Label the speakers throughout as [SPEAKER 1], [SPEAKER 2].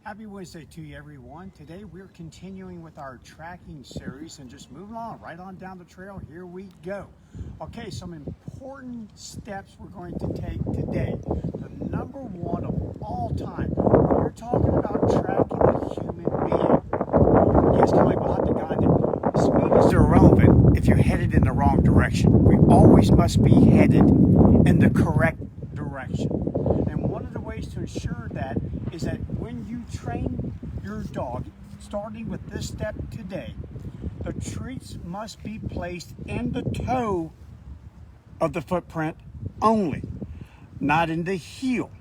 [SPEAKER 1] Happy Wednesday to you, everyone. Today we're continuing with our tracking series and just moving on right on down the trail. Here we go. Okay, some important steps we're going to take today. The number one of all time, when you're talking about tracking a human being, yes, kind of like behind the gun, speed is irrelevant if you're headed in the wrong direction. We always must be headed in the correct direction. And one of the ways to ensure that is that when you train your dog, starting with this step today, the treats must be placed in the toe of the footprint only, not in the heel,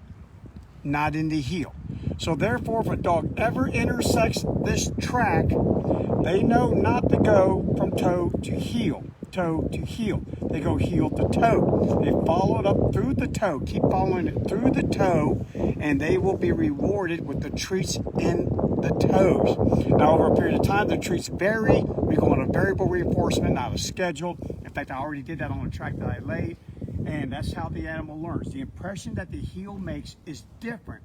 [SPEAKER 1] not in the heel. So therefore, if a dog ever intersects this track, they know not to go from toe to heel, toe to heel. They go heel to toe. They follow it up through the toe, keep following it through the toe, and they will be rewarded with the treats in the toes. Now, over a period of time, the treats vary. We go on a variable reinforcement, not a scheduled. In fact, I already did that on the track that I laid, and that's how the animal learns. The impression that the heel makes is different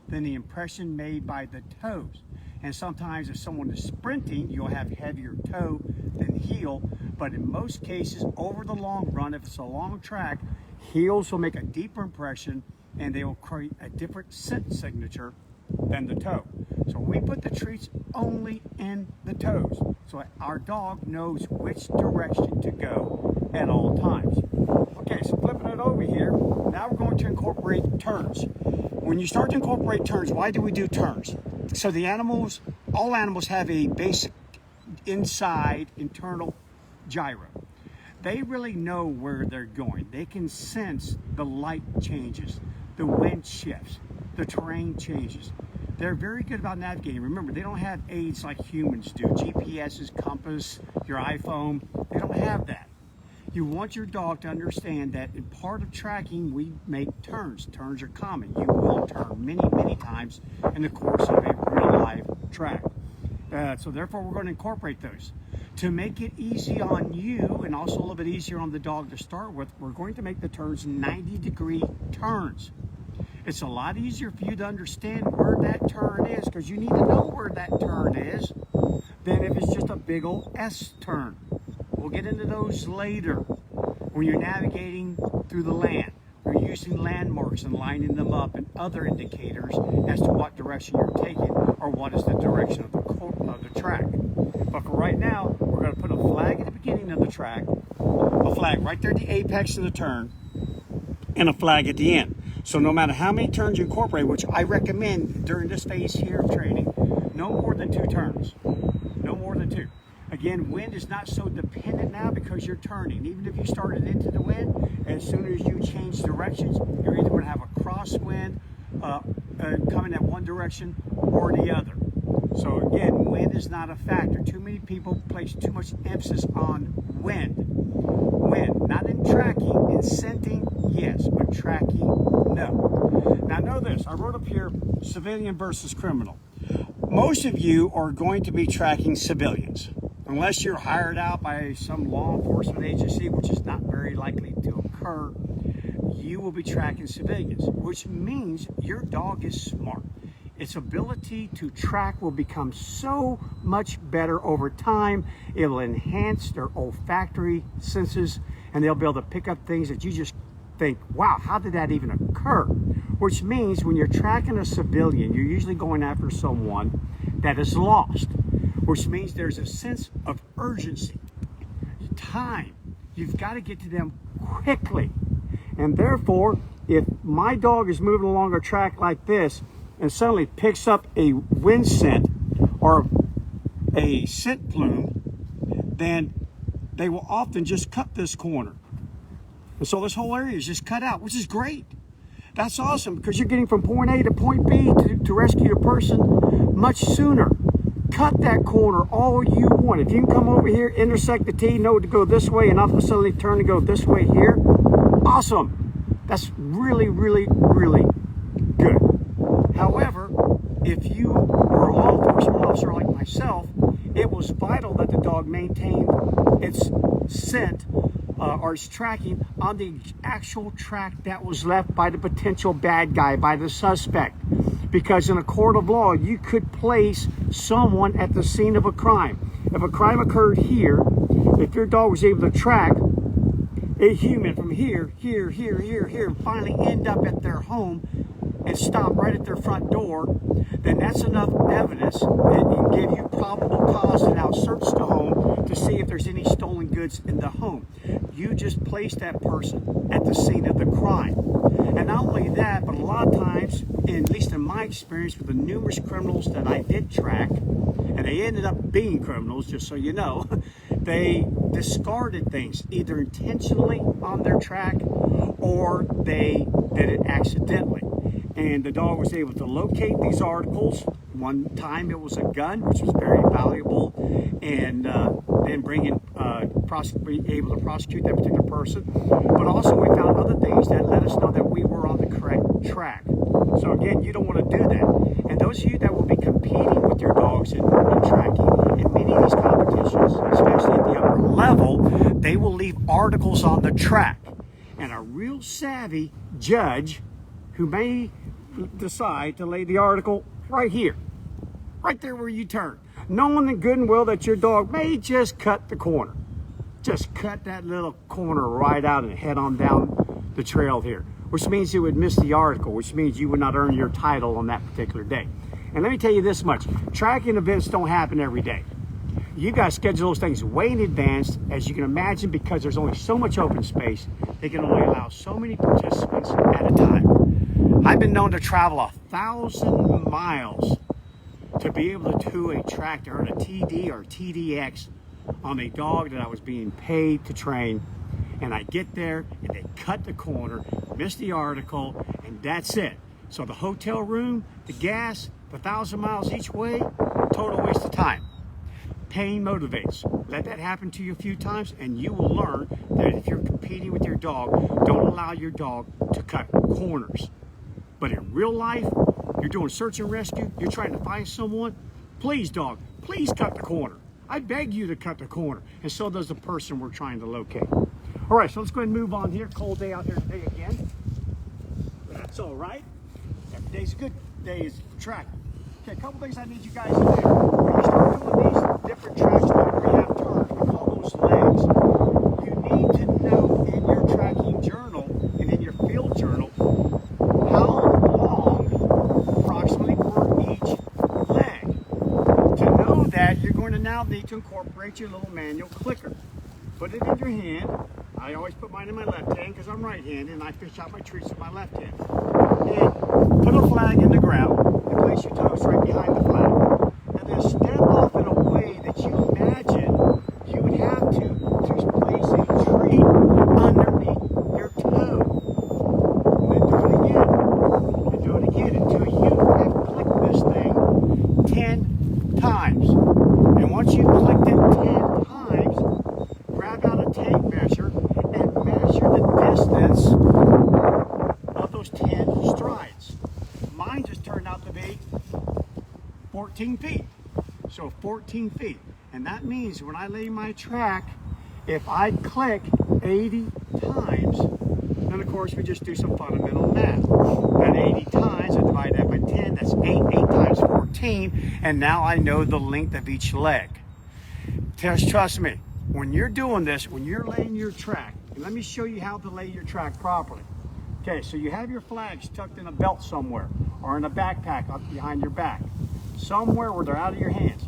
[SPEAKER 1] than the impression made by the toes. And sometimes if someone is sprinting, you'll have heavier toe than heel. But in most cases, over the long run, if it's a long track, heels will make a deeper impression and they will create a different scent signature than the toe. So we put the treats only in the toes. So our dog knows which direction to go at all times. Okay, so flipping it over here, now we're going to incorporate turns. When you start to incorporate turns, why do we do turns? So the animals, all animals have a basic inside internal gyro. They really know where they're going. They can sense the light changes, the wind shifts, the terrain changes. They're very good about navigating. Remember, they don't have aids like humans do. GPS's, compass, your iPhone, they don't have that. You want your dog to understand that in part of tracking, we make turns. Turns are common. You will turn many, many times in the course of a real live track. So therefore, we're going to incorporate those. To make it easy on you and also a little bit easier on the dog to start with, we're going to make the turns 90-degree turns. It's a lot easier for you to understand where that turn is because you need to know where that turn is than if it's just a big old S turn. We'll get into those later when you're navigating through the land. We're using landmarks and lining them up and other indicators as to what direction you're taking or what is the direction of the track. But for right now, we're going to put a flag at the beginning of the track, a flag right there at the apex of the turn, and a flag at the end. So no matter how many turns you incorporate, which I recommend during this phase here of training, no more than 2 turns. No more than 2. Again, wind is not so dependent now because you're turning. Even if you started into the wind, as soon as you change directions, you're either going to have a crosswind coming at one direction or the other. So again, wind is not a factor. Too many people place too much emphasis on wind. Wind, not in tracking. In scenting, yes, but tracking, no. Now know this, I wrote up here, civilian versus criminal. Most of you are going to be tracking civilians. Unless you're hired out by some law enforcement agency, which is not very likely to occur, you will be tracking civilians, which means your dog is smart. Its ability to track will become so much better over time. It will enhance their olfactory senses, and they'll be able to pick up things that you just think, wow, how did that even occur? Which means when you're tracking a civilian, you're usually going after someone that is lost, which means there's a sense of urgency, time. You've got to get to them quickly. And therefore, if my dog is moving along a track like this and suddenly picks up a wind scent or a scent plume, then they will often just cut this corner. And so this whole area is just cut out, which is great. That's awesome because you're getting from point A to point B to rescue the person much sooner. Cut that corner all you want. If you can come over here, intersect the T, know to go this way, and all of a sudden turn to go this way here, awesome. That's really, really, really good. However, if you are a law enforcement officer like myself, it was vital that the dog maintained its scent or its tracking on the actual track that was left by the potential bad guy, by the suspect. because in a court of law, you could place someone at the scene of a crime. If a crime occurred here, if your dog was able to track a human from here, and finally end up at their home and stop right at their front door, then that's enough evidence that can give you probable cause to now search the home to see if there's any stolen goods in the home. You just placed that person at the scene of the crime. And not only that, but a lot of times, at least in my experience with the numerous criminals that I did track, and they ended up being criminals, just so you know, they discarded things, either intentionally on their track or they did it accidentally. And the dog was able to locate these articles. One time it was a gun, which was very valuable, and then being able to prosecute that particular person. But also we found other things that let us know that we were on the correct track. So again, you don't want to do that. And those of you that will be competing with your dogs in tracking, in many of these competitions, especially at the upper level, they will leave articles on the track. And a real savvy judge who may decide to lay the article right here, right there where you turn, knowing the good and well that your dog may just cut the corner. Just cut that little corner right out and head on down the trail here, which means it would miss the article, which means you would not earn your title on that particular day. And let me tell you this much, tracking events don't happen every day. You got to schedule those things way in advance, as you can imagine, because there's only so much open space. They can only allow so many participants at a time. I've been known to travel 1,000 miles to be able to do a track to earn a TD or TDX on a dog that I was being paid to train. And I get there and they cut the corner, miss the article, and that's it. So the hotel room, the gas, the 1,000 miles each way, total waste of time. Pain motivates. Let that happen to you a few times and you will learn that if you're competing with your dog, don't allow your dog to cut corners. But in real life, you're doing search and rescue, you're trying to find someone, please dog, please cut the corner. I beg you to cut the corner, and so does the person we're trying to locate. All right, so let's go ahead and move on here. Cold day out here today again. But that's all right. Every day's a good day for tracking. Okay, a couple things I need you guys to do. When you start doing these different tracks where you have turns, we call those legs, you need to know in your tracking journal and in your field journal how long approximately for each leg. To know that, you're going to now need to incorporate your little manual clicker. Put it in your hand. I always put mine in my left hand because I'm right-handed and I fish out my treats with my left hand. And put a flag in the ground and place your toes right behind the flag. And then step off in a way that you imagine you would have to place a treat underneath your toe. And then do it again. And do it again until you have clicked this thing 10 times. And once you've clicked it 10 times, grab out a tape measure and measure the distance of those 10 strides. Mine just turned out to be 14 feet. So 14 feet. And that means when I lay my track, if I click 80 times, then of course we just do some fundamental math. That 80 times, I divide that by 10, that's 8 times 14, and now I know the length of each leg. Just trust me, when you're doing this, when you're laying your track, and let me show you how to lay your track properly. Okay, so you have your flags tucked in a belt somewhere, or in a backpack up behind your back, somewhere where they're out of your hands.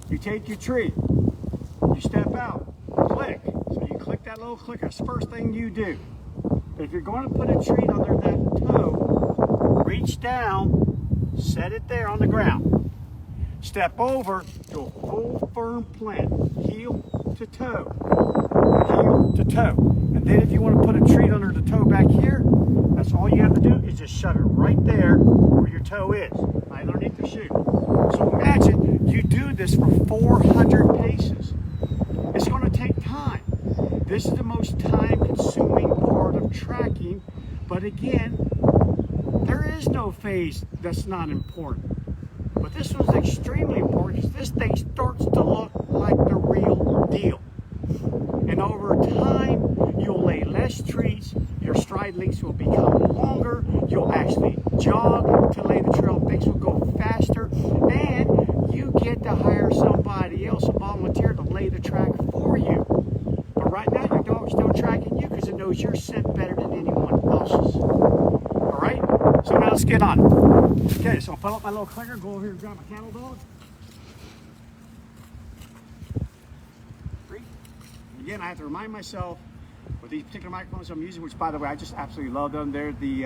[SPEAKER 1] You take your tree, you step out, click. So you click that little clicker, that's the first thing you do. But if you're going to put a treat under that toe, reach down, set it there on the ground. Step over to a full firm plant, heel to toe, heel to toe. And then if you want to put a treat under the toe back here, that's all you have to do is just shove it right there where your toe is, right underneath the shoe. So imagine you do this for 400 paces. It's going to take time. This is the most time-consuming part of tracking, but again, there is no phase that's not important. But this one's extremely important because this thing starts to look like the real deal. And over time, you'll lay less treats, Your stride lengths will become longer. You'll actually jog to lay the trail. Things will go faster. And you get to hire somebody else, a volunteer, to lay the track for you. But right now, your dog's still tracking you because it knows your scent better than anyone else's. All right? So now let's get on it. Okay, so I'll pull up my little clicker, go over here and grab my cattle dog. Again, I have to remind myself with these particular microphones I'm using, which by the way, I just absolutely love them. They're the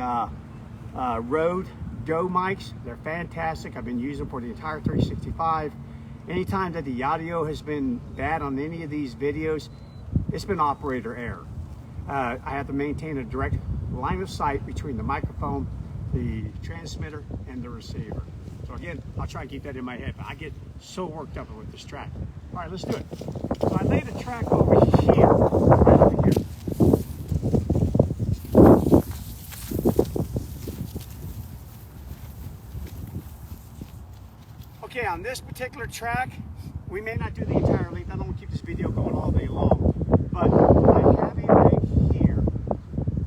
[SPEAKER 1] Rode Go mics. They're fantastic. I've been using them for the entire 365. Anytime that the audio has been bad on any of these videos, it's been operator error. I have to maintain a direct line of sight between the microphone, the transmitter, and the receiver. So again, I'll try and keep that in my head, but I get so worked up with this track. All right, let's do it. So I lay the track over here, right over here. Okay, on this particular track, we may not do the entire length. I don't want to keep this video going all day long, but I have a leg here,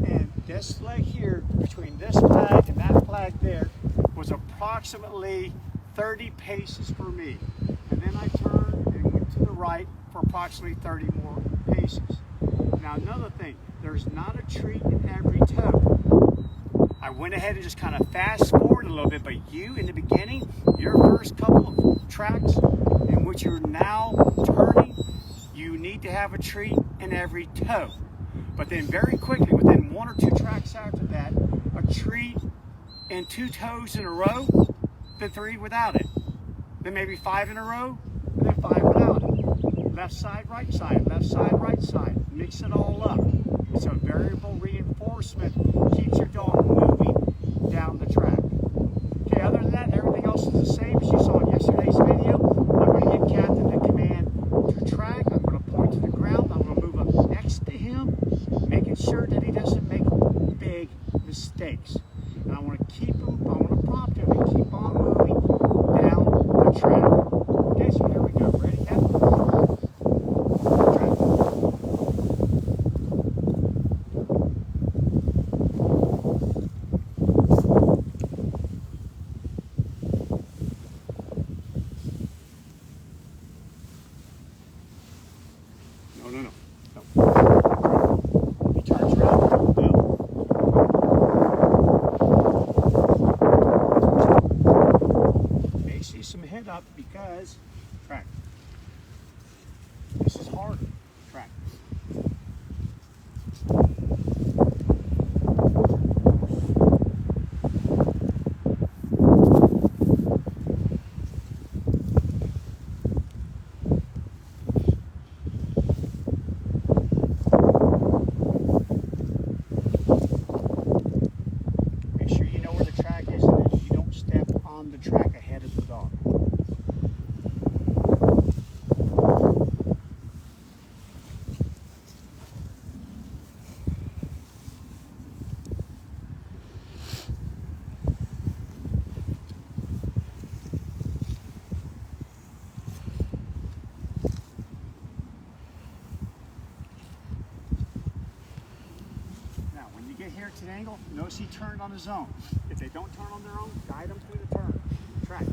[SPEAKER 1] and this leg here, between this flag and that flag there, was approximately 30 paces for me. And then I turned and went to the right for approximately 30 more paces. Now another thing, there's not a treat in every toe. I went ahead and just kind of fast forward a little bit, but you in the beginning, your first couple of tracks in which you're now turning, you need to have a treat in every toe. But then very quickly, within 1 or 2 tracks after that, a treat in 2 toes in a row, then 3 without it. Then maybe 5 in a row, and then 5 without it. Left side, right side, right side. Mix it all up. It's a variable reinforcement, keeps your dog moving down the track. Okay, other than that, everything else is the same as you saw in yesterday's video. I'm going to give Captain the command to track. I'm going to point to the ground. I'm going to move up next to him, making sure that he doesn't make big mistakes. And I want to keep him, I want to prompt him and keep on moving down the track. Okay, so here we go. Ready, Captain? Track. No. He turns around. No. Some head up because track. This is hard track. Make sure you know where the track is and that you don't step on the track ahead of the dog. Get here to the angle, notice he turned on his own. If they don't turn on their own, guide them through the turn. Track.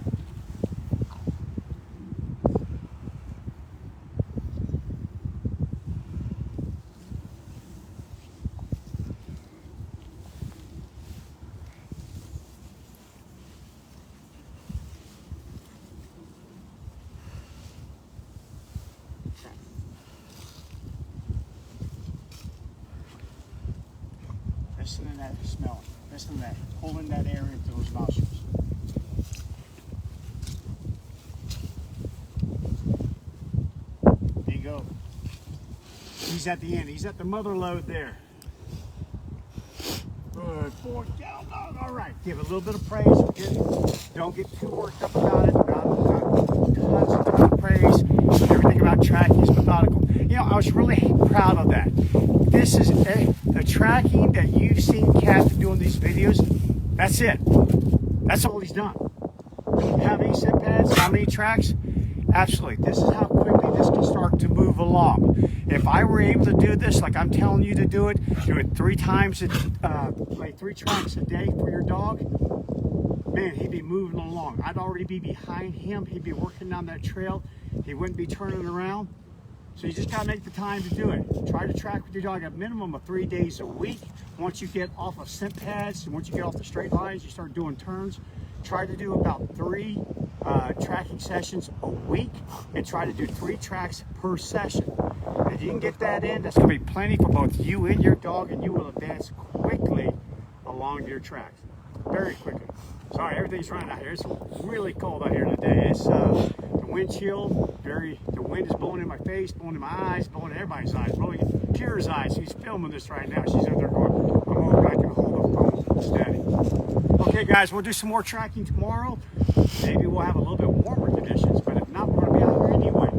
[SPEAKER 1] Listen to that smell. Listen to that. Pulling that air into those nostrils. There you go. He's at the end. He's at the mother load there. Good boy. Down. All right. Give a little bit of praise. Don't get too worked up about it. Not tons of praise. Everything about tracking is methodical. You know, I was really proud of that. This is the tracking that you've seen Captain do in these videos. That's it. That's all he's done. How many sit pads? How many tracks? Absolutely. This is how quickly this can start to move along. If I were able to do this like I'm telling you to do it 3 times, like 3 tracks a day for your dog, man, he'd be moving along. I'd already be behind him. He'd be working down that trail. He wouldn't be turning around. So you just gotta make the time to do it. Try to track with your dog a minimum of 3 days a week. Once you get off of scent pads and once you get off the straight lines, you start doing turns. Try to do about 3 tracking sessions a week and try to do 3 tracks per session. If you can get that in, that's gonna be plenty for both you and your dog, and you will advance quickly along your tracks. Very quickly. Sorry, everything's running out here. It's really cold out here today. It's the wind chill. The wind is blowing in my face, blowing in my eyes, blowing in everybody's eyes, blowing in Kira's eyes. She's filming this right now. She's up there going, I'm hoping I can hold the phone steady. Okay, guys, we'll do some more tracking tomorrow. Maybe we'll have a little bit warmer conditions, but if not, we're going to be out here anyway.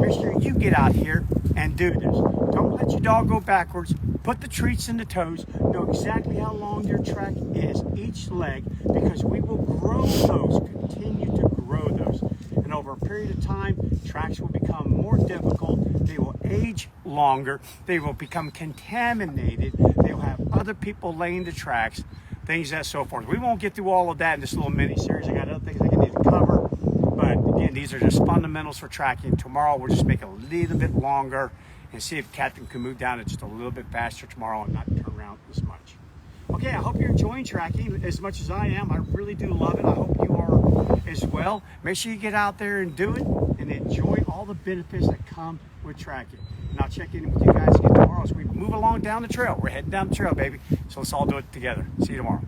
[SPEAKER 1] Make sure you get out here and do this. Don't let your dog go backwards. Put the treats in the toes. Know exactly how long your track is, each leg, because we will grow those, continue to grow those. And over a period of time, tracks will become more difficult. They will age longer. They will become contaminated. They will have other people laying the tracks, things and so forth. We won't get through all of that in this little mini series. I got other things I need to cover. But again, these are just fundamentals for tracking. Tomorrow, we'll just make it a little bit longer and see if Captain can move down it just a little bit faster tomorrow and not turn around as much. Okay, I hope you're enjoying tracking as much as I am. I really do love it. I hope you are as well. Make sure you get out there and do it and enjoy all the benefits that come with tracking. And I'll check in with you guys again tomorrow as we move along down the trail. We're heading down the trail, baby. So let's all do it together. See you tomorrow.